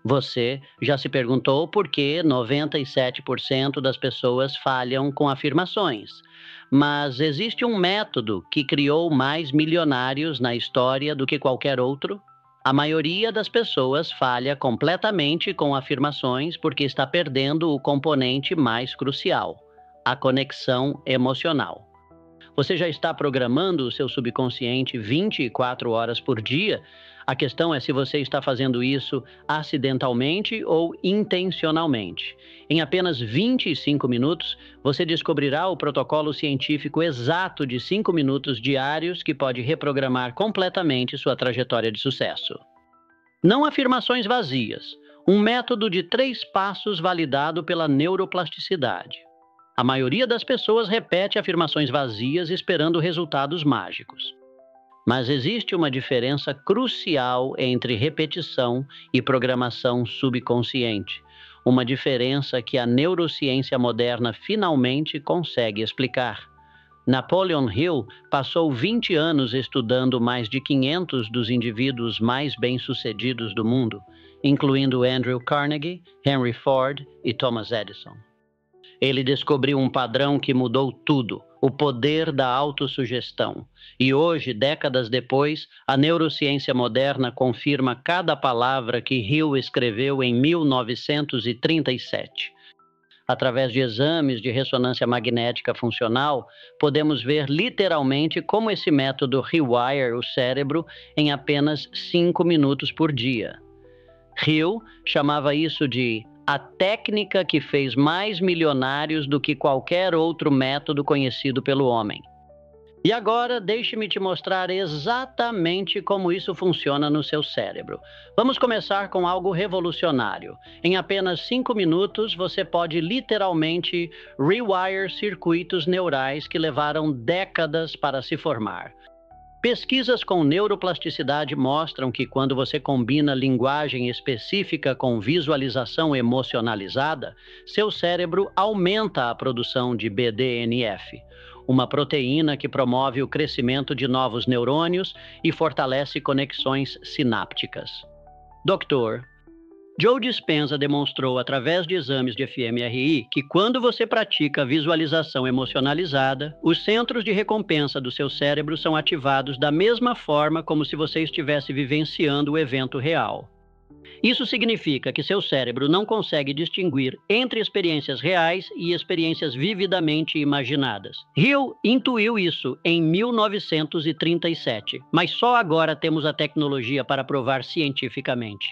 Você já se perguntou por que 97% das pessoas falham com afirmações. Mas existe um método que criou mais milionários na história do que qualquer outro? A maioria das pessoas falha completamente com afirmações porque está perdendo o componente mais crucial, a conexão emocional. Você já está programando o seu subconsciente 24 horas por dia? A questão é se você está fazendo isso acidentalmente ou intencionalmente. Em apenas 25 minutos, você descobrirá o protocolo científico exato de 5 minutos diários que pode reprogramar completamente sua trajetória de sucesso. Não afirmações vazias. Um método de 3 passos validado pela neuroplasticidade. A maioria das pessoas repete afirmações vazias esperando resultados mágicos. Mas existe uma diferença crucial entre repetição e programação subconsciente. Uma diferença que a neurociência moderna finalmente consegue explicar. Napoleon Hill passou 20 anos estudando mais de 500 dos indivíduos mais bem-sucedidos do mundo, incluindo Andrew Carnegie, Henry Ford e Thomas Edison. Ele descobriu um padrão que mudou tudo, o poder da autossugestão. E hoje, décadas depois, a neurociência moderna confirma cada palavra que Hill escreveu em 1937. Através de exames de ressonância magnética funcional, podemos ver literalmente como esse método rewire o cérebro em apenas 5 minutos por dia. Hill chamava isso de a técnica que fez mais milionários do que qualquer outro método conhecido pelo homem. E agora, deixe-me te mostrar exatamente como isso funciona no seu cérebro. Vamos começar com algo revolucionário. Em apenas 5 minutos, você pode literalmente rewire circuitos neurais que levaram décadas para se formar. Pesquisas com neuroplasticidade mostram que quando você combina linguagem específica com visualização emocionalizada, seu cérebro aumenta a produção de BDNF, uma proteína que promove o crescimento de novos neurônios e fortalece conexões sinápticas. Dr. Joe Dispenza demonstrou através de exames de fMRI que quando você pratica visualização emocionalizada, os centros de recompensa do seu cérebro são ativados da mesma forma como se você estivesse vivenciando o evento real. Isso significa que seu cérebro não consegue distinguir entre experiências reais e experiências vividamente imaginadas. Hill intuiu isso em 1937, mas só agora temos a tecnologia para provar cientificamente.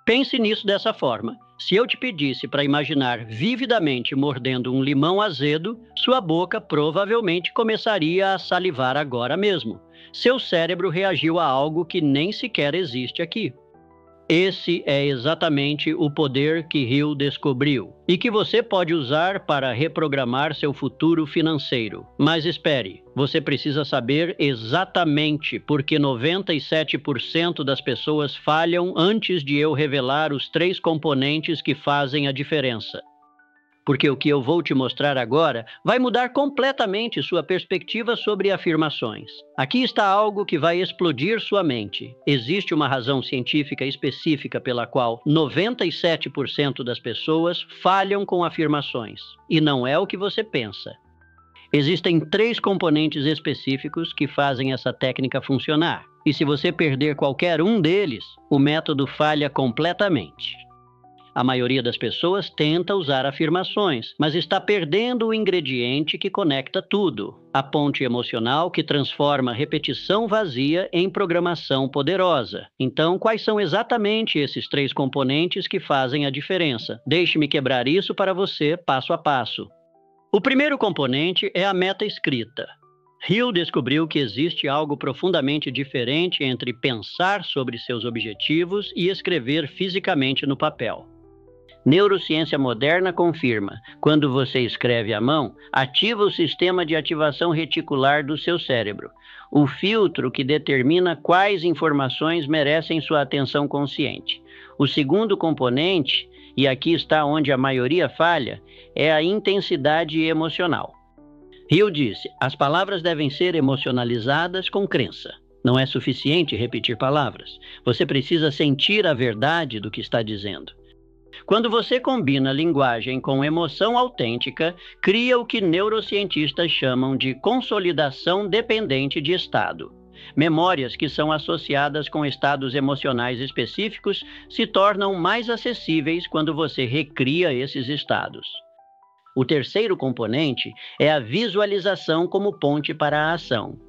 Pense nisso dessa forma. Se eu te pedisse para imaginar vividamente mordendo um limão azedo, sua boca provavelmente começaria a salivar agora mesmo. Seu cérebro reagiu a algo que nem sequer existe aqui. Esse é exatamente o poder que Hill descobriu e que você pode usar para reprogramar seu futuro financeiro. Mas espere, você precisa saber exatamente por que 97% das pessoas falham antes de eu revelar os 3 componentes que fazem a diferença. Porque o que eu vou te mostrar agora vai mudar completamente sua perspectiva sobre afirmações. Aqui está algo que vai explodir sua mente. Existe uma razão científica específica pela qual 97% das pessoas falham com afirmações. E não é o que você pensa. Existem 3 componentes específicos que fazem essa técnica funcionar. E se você perder qualquer um deles, o método falha completamente. A maioria das pessoas tenta usar afirmações, mas está perdendo o ingrediente que conecta tudo, a ponte emocional que transforma repetição vazia em programação poderosa. Então, quais são exatamente esses 3 componentes que fazem a diferença? Deixe-me quebrar isso para você passo a passo. O primeiro componente é a meta escrita. Hill descobriu que existe algo profundamente diferente entre pensar sobre seus objetivos e escrever fisicamente no papel. Neurociência moderna confirma, quando você escreve à mão, ativa o sistema de ativação reticular do seu cérebro, o filtro que determina quais informações merecem sua atenção consciente. O segundo componente, e aqui está onde a maioria falha, é a intensidade emocional. Hill disse, as palavras devem ser emocionalizadas com crença. Não é suficiente repetir palavras. Você precisa sentir a verdade do que está dizendo. Quando você combina linguagem com emoção autêntica, cria o que neurocientistas chamam de consolidação dependente de estado. Memórias que são associadas com estados emocionais específicos se tornam mais acessíveis quando você recria esses estados. O terceiro componente é a visualização como ponte para a ação.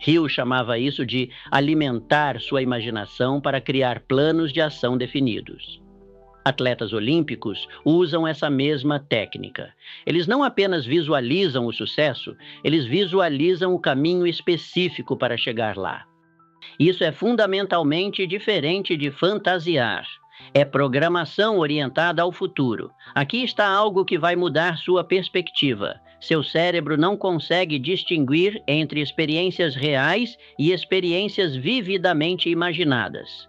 Hill chamava isso de alimentar sua imaginação para criar planos de ação definidos. Atletas olímpicos usam essa mesma técnica. Eles não apenas visualizam o sucesso, eles visualizam o caminho específico para chegar lá. Isso é fundamentalmente diferente de fantasiar. É programação orientada ao futuro. Aqui está algo que vai mudar sua perspectiva. Seu cérebro não consegue distinguir entre experiências reais e experiências vividamente imaginadas.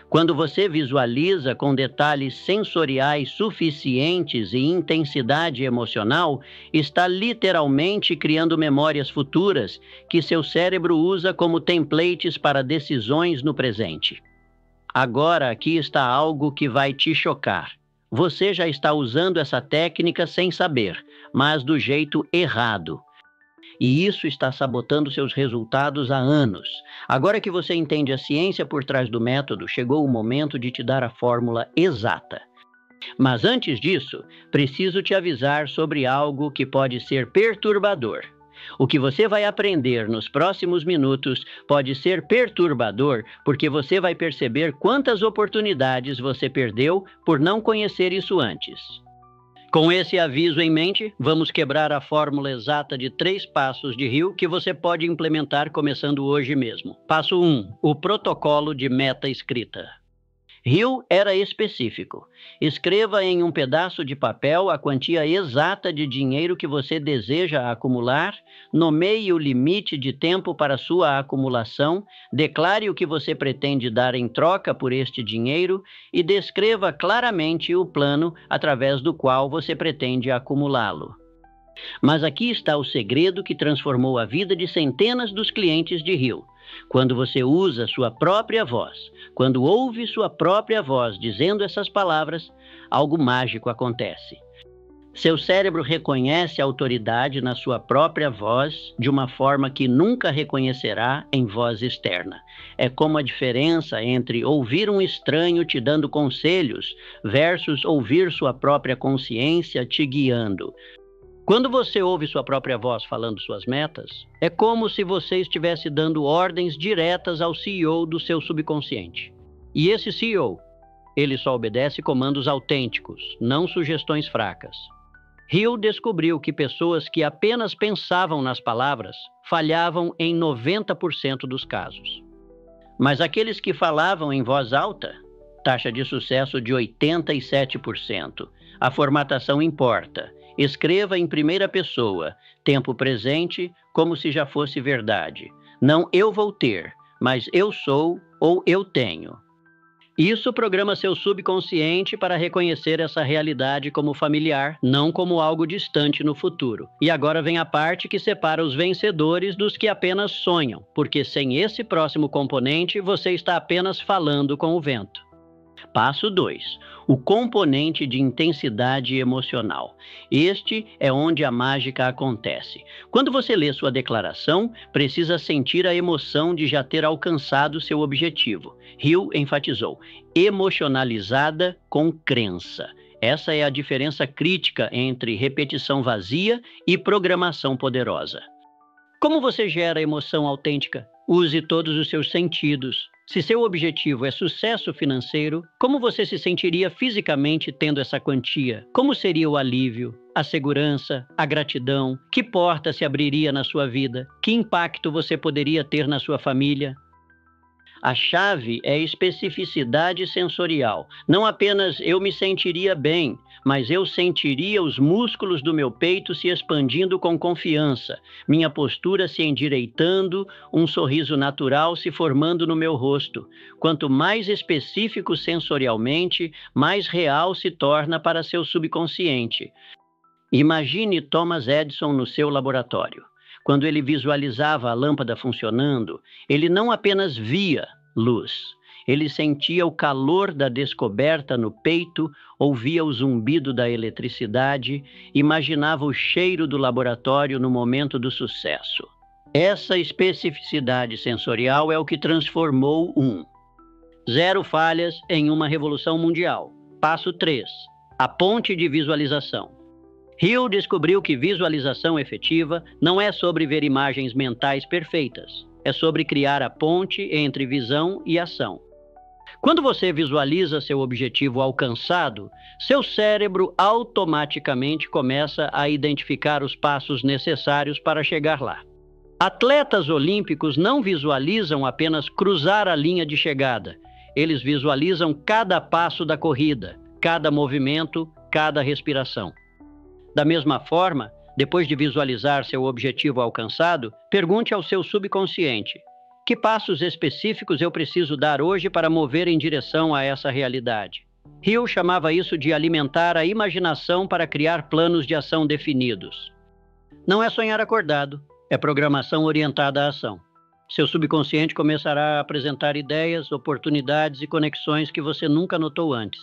Quando você visualiza com detalhes sensoriais suficientes e intensidade emocional, está literalmente criando memórias futuras que seu cérebro usa como templates para decisões no presente. Agora aqui está algo que vai te chocar. Você já está usando essa técnica sem saber, mas do jeito errado. E isso está sabotando seus resultados há anos. Agora que você entende a ciência por trás do método, chegou o momento de te dar a fórmula exata. Mas antes disso, preciso te avisar sobre algo que pode ser perturbador. O que você vai aprender nos próximos minutos pode ser perturbador porque você vai perceber quantas oportunidades você perdeu por não conhecer isso antes. Com esse aviso em mente, vamos quebrar a fórmula exata de 3 passos de Hill que você pode implementar começando hoje mesmo. Passo 1. O protocolo de meta escrita. Hill era específico. Escreva em um pedaço de papel a quantia exata de dinheiro que você deseja acumular, nomeie o limite de tempo para sua acumulação, declare o que você pretende dar em troca por este dinheiro e descreva claramente o plano através do qual você pretende acumulá-lo. Mas aqui está o segredo que transformou a vida de centenas dos clientes de Hill. Quando você usa sua própria voz, quando ouve sua própria voz dizendo essas palavras, algo mágico acontece. Seu cérebro reconhece a autoridade na sua própria voz de uma forma que nunca reconhecerá em voz externa. É como a diferença entre ouvir um estranho te dando conselhos versus ouvir sua própria consciência te guiando. Quando você ouve sua própria voz falando suas metas, é como se você estivesse dando ordens diretas ao CEO do seu subconsciente. E esse CEO, ele só obedece comandos autênticos, não sugestões fracas. Hill descobriu que pessoas que apenas pensavam nas palavras falhavam em 90% dos casos. Mas aqueles que falavam em voz alta, taxa de sucesso de 87%. A formatação importa. Escreva em primeira pessoa, tempo presente, como se já fosse verdade. Não eu vou ter, mas eu sou ou eu tenho. Isso programa seu subconsciente para reconhecer essa realidade como familiar, não como algo distante no futuro. E agora vem a parte que separa os vencedores dos que apenas sonham, porque sem esse próximo componente, você está apenas falando com o vento. Passo 2. O componente de intensidade emocional. Este é onde a mágica acontece. Quando você lê sua declaração, precisa sentir a emoção de já ter alcançado seu objetivo. Hill enfatizou, emocionalizada com crença. Essa é a diferença crítica entre repetição vazia e programação poderosa. Como você gera emoção autêntica? Use todos os seus sentidos. Se seu objetivo é sucesso financeiro, como você se sentiria fisicamente tendo essa quantia? Como seria o alívio, a segurança, a gratidão? Que porta se abriria na sua vida? Que impacto você poderia ter na sua família? A chave é especificidade sensorial. Não apenas eu me sentiria bem, mas eu sentiria os músculos do meu peito se expandindo com confiança, minha postura se endireitando, um sorriso natural se formando no meu rosto. Quanto mais específico sensorialmente, mais real se torna para seu subconsciente. Imagine Thomas Edison no seu laboratório. Quando ele visualizava a lâmpada funcionando, ele não apenas via luz, ele sentia o calor da descoberta no peito, ouvia o zumbido da eletricidade, imaginava o cheiro do laboratório no momento do sucesso. Essa especificidade sensorial é o que transformou 0 falhas em uma revolução mundial. Passo 3. A ponte de visualização. Hill descobriu que visualização efetiva não é sobre ver imagens mentais perfeitas, é sobre criar a ponte entre visão e ação. Quando você visualiza seu objetivo alcançado, seu cérebro automaticamente começa a identificar os passos necessários para chegar lá. Atletas olímpicos não visualizam apenas cruzar a linha de chegada, eles visualizam cada passo da corrida, cada movimento, cada respiração. Da mesma forma, depois de visualizar seu objetivo alcançado, pergunte ao seu subconsciente: que passos específicos eu preciso dar hoje para mover em direção a essa realidade? Hill chamava isso de alimentar a imaginação para criar planos de ação definidos. Não é sonhar acordado, é programação orientada à ação. Seu subconsciente começará a apresentar ideias, oportunidades e conexões que você nunca notou antes.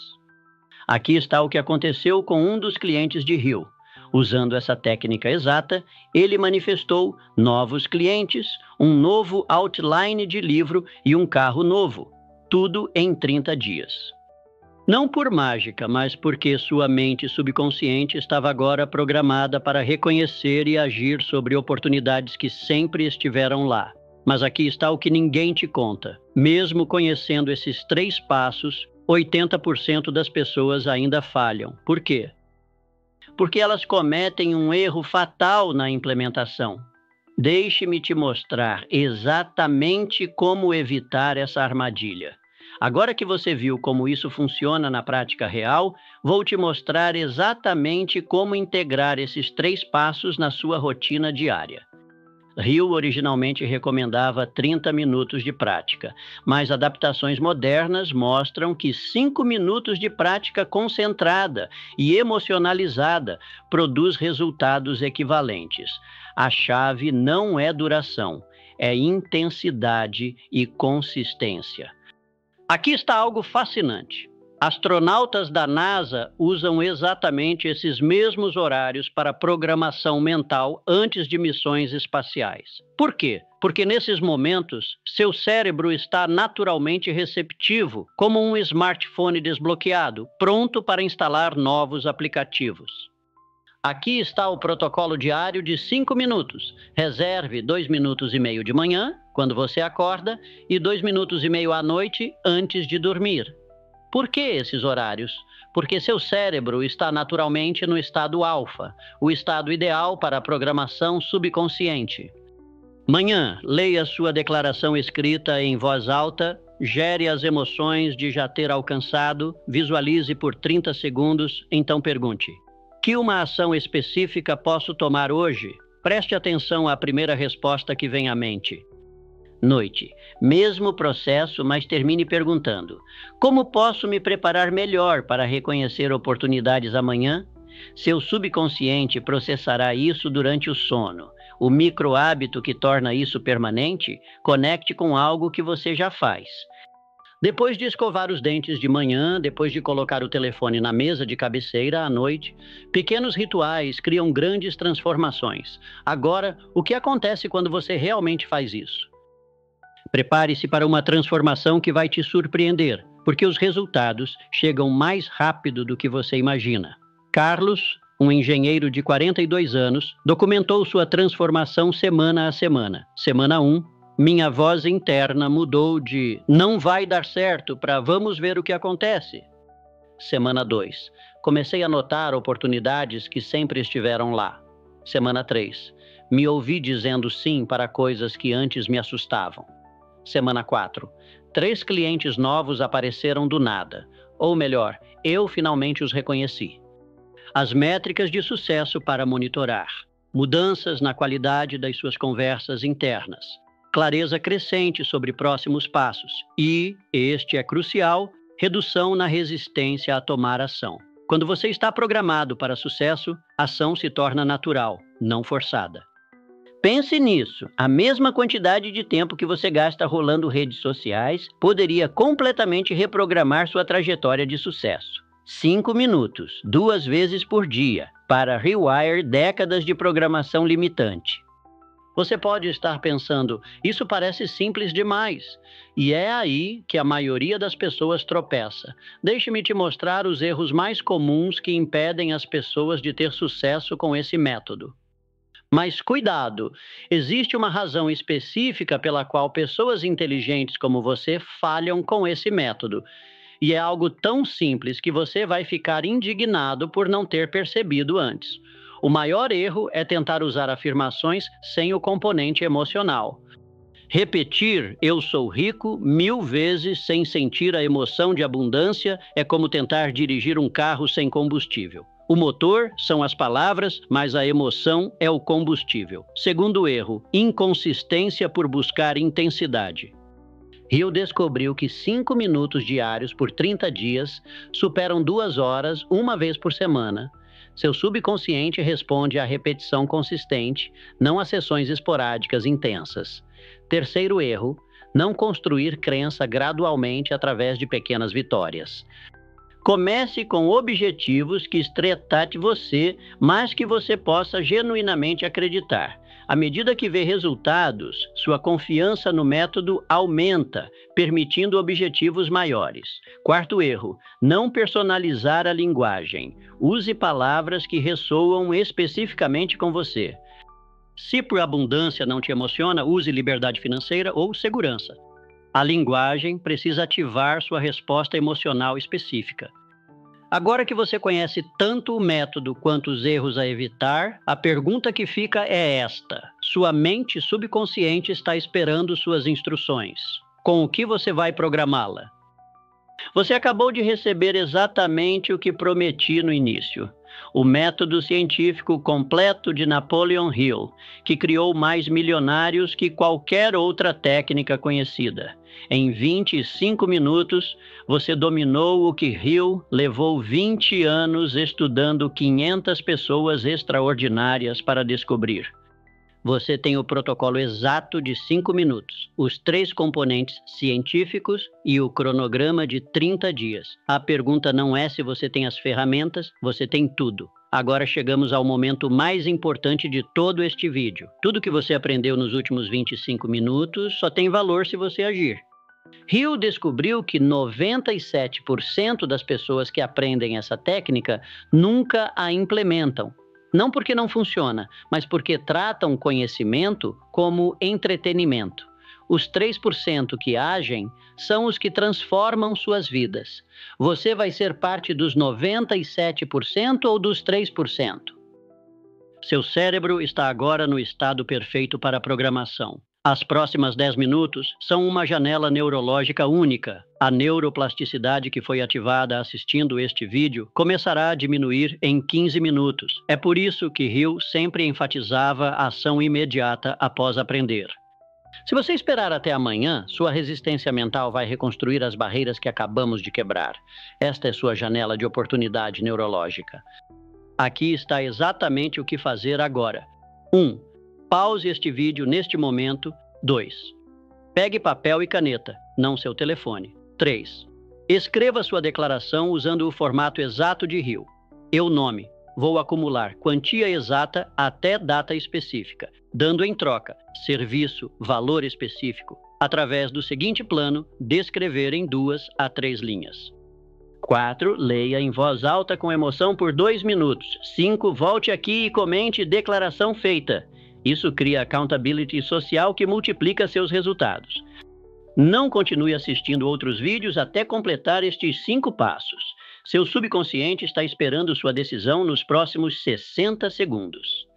Aqui está o que aconteceu com um dos clientes de Hill. Usando essa técnica exata, ele manifestou novos clientes, um novo outline de livro e um carro novo, tudo em 30 dias. Não por mágica, mas porque sua mente subconsciente estava agora programada para reconhecer e agir sobre oportunidades que sempre estiveram lá. Mas aqui está o que ninguém te conta. Mesmo conhecendo esses 3 passos, 80% das pessoas ainda falham. Por quê? Porque elas cometem um erro fatal na implementação. Deixe-me te mostrar exatamente como evitar essa armadilha. Agora que você viu como isso funciona na prática real, vou te mostrar exatamente como integrar esses 3 passos na sua rotina diária. Hill originalmente recomendava 30 minutos de prática, mas adaptações modernas mostram que 5 minutos de prática concentrada e emocionalizada produz resultados equivalentes. A chave não é duração, é intensidade e consistência. Aqui está algo fascinante. Astronautas da NASA usam exatamente esses mesmos horários para programação mental antes de missões espaciais. Por quê? Porque nesses momentos, seu cérebro está naturalmente receptivo, como um smartphone desbloqueado, pronto para instalar novos aplicativos. Aqui está o protocolo diário de 5 minutos. Reserve 2,5 minutos de manhã, quando você acorda, e 2,5 minutos à noite, antes de dormir. Por que esses horários? Porque seu cérebro está naturalmente no estado alfa, o estado ideal para a programação subconsciente. Manhã, leia sua declaração escrita em voz alta, gere as emoções de já ter alcançado, visualize por 30 segundos, então pergunte: que uma ação específica posso tomar hoje? Preste atenção à primeira resposta que vem à mente. Noite. Mesmo processo, mas termine perguntando: como posso me preparar melhor para reconhecer oportunidades amanhã? Seu subconsciente processará isso durante o sono. O micro-hábito que torna isso permanente, conecte com algo que você já faz. Depois de escovar os dentes de manhã, depois de colocar o telefone na mesa de cabeceira à noite, pequenos rituais criam grandes transformações. Agora, o que acontece quando você realmente faz isso? Prepare-se para uma transformação que vai te surpreender, porque os resultados chegam mais rápido do que você imagina. Carlos, um engenheiro de 42 anos, documentou sua transformação semana a semana. Semana 1, minha voz interna mudou de "não vai dar certo" para "vamos ver o que acontece". Semana 2, comecei a notar oportunidades que sempre estiveram lá. Semana 3, me ouvi dizendo sim para coisas que antes me assustavam. Semana 4, 3 clientes novos apareceram do nada. Ou melhor, eu finalmente os reconheci. As métricas de sucesso para monitorar. Mudanças na qualidade das suas conversas internas. Clareza crescente sobre próximos passos. E, este é crucial, redução na resistência a tomar ação. Quando você está programado para sucesso, a ação se torna natural, não forçada. Pense nisso. A mesma quantidade de tempo que você gasta rolando redes sociais poderia completamente reprogramar sua trajetória de sucesso. 5 minutos, 2 vezes por dia, para Rewire décadas de programação limitante. Você pode estar pensando, isso parece simples demais. E é aí que a maioria das pessoas tropeça. Deixe-me te mostrar os erros mais comuns que impedem as pessoas de ter sucesso com esse método. Mas cuidado, existe uma razão específica pela qual pessoas inteligentes como você falham com esse método. E é algo tão simples que você vai ficar indignado por não ter percebido antes. O maior erro é tentar usar afirmações sem o componente emocional. Repetir "eu sou rico" 1000 vezes sem sentir a emoção de abundância é como tentar dirigir um carro sem combustível. O motor são as palavras, mas a emoção é o combustível. Segundo erro, inconsistência por buscar intensidade. Hill descobriu que 5 minutos diários por 30 dias superam 2 horas uma vez por semana. Seu subconsciente responde à repetição consistente, não a sessões esporádicas intensas. Terceiro erro, não construir crença gradualmente através de pequenas vitórias. Comece com objetivos que estreitem você, mas que você possa genuinamente acreditar. À medida que vê resultados, sua confiança no método aumenta, permitindo objetivos maiores. Quarto erro, não personalizar a linguagem. Use palavras que ressoam especificamente com você. Se por abundância não te emociona, use liberdade financeira ou segurança. A linguagem precisa ativar sua resposta emocional específica. Agora que você conhece tanto o método quanto os erros a evitar, a pergunta que fica é esta: sua mente subconsciente está esperando suas instruções. Com o que você vai programá-la? Você acabou de receber exatamente o que prometi no início. O método científico completo de Napoleon Hill, que criou mais milionários que qualquer outra técnica conhecida. Em 25 minutos, você dominou o que Hill levou 20 anos estudando 500 pessoas extraordinárias para descobrir. Você tem o protocolo exato de 5 minutos, os 3 componentes científicos e o cronograma de 30 dias. A pergunta não é se você tem as ferramentas, você tem tudo. Agora chegamos ao momento mais importante de todo este vídeo. Tudo que você aprendeu nos últimos 25 minutos só tem valor se você agir. Hill descobriu que 97% das pessoas que aprendem essa técnica nunca a implementam. Não porque não funciona, mas porque tratam conhecimento como entretenimento. Os 3% que agem são os que transformam suas vidas. Você vai ser parte dos 97% ou dos 3%? Seu cérebro está agora no estado perfeito para a programação. As próximas 10 minutos são uma janela neurológica única. A neuroplasticidade que foi ativada assistindo este vídeo começará a diminuir em 15 minutos. É por isso que Hill sempre enfatizava a ação imediata após aprender. Se você esperar até amanhã, sua resistência mental vai reconstruir as barreiras que acabamos de quebrar. Esta é sua janela de oportunidade neurológica. Aqui está exatamente o que fazer agora. 1. Pause este vídeo neste momento. 2. Pegue papel e caneta, não seu telefone. 3. Escreva sua declaração usando o formato exato de Hill. Eu nome. Vou acumular quantia exata até data específica, dando em troca serviço, valor específico, através do seguinte plano, descrever em 2 a 3 linhas. 4. Leia em voz alta com emoção por 2 minutos. 5. Volte aqui e comente declaração feita. Isso cria accountability social que multiplica seus resultados. Não continue assistindo outros vídeos até completar estes 5 passos. Seu subconsciente está esperando sua decisão nos próximos 60 segundos.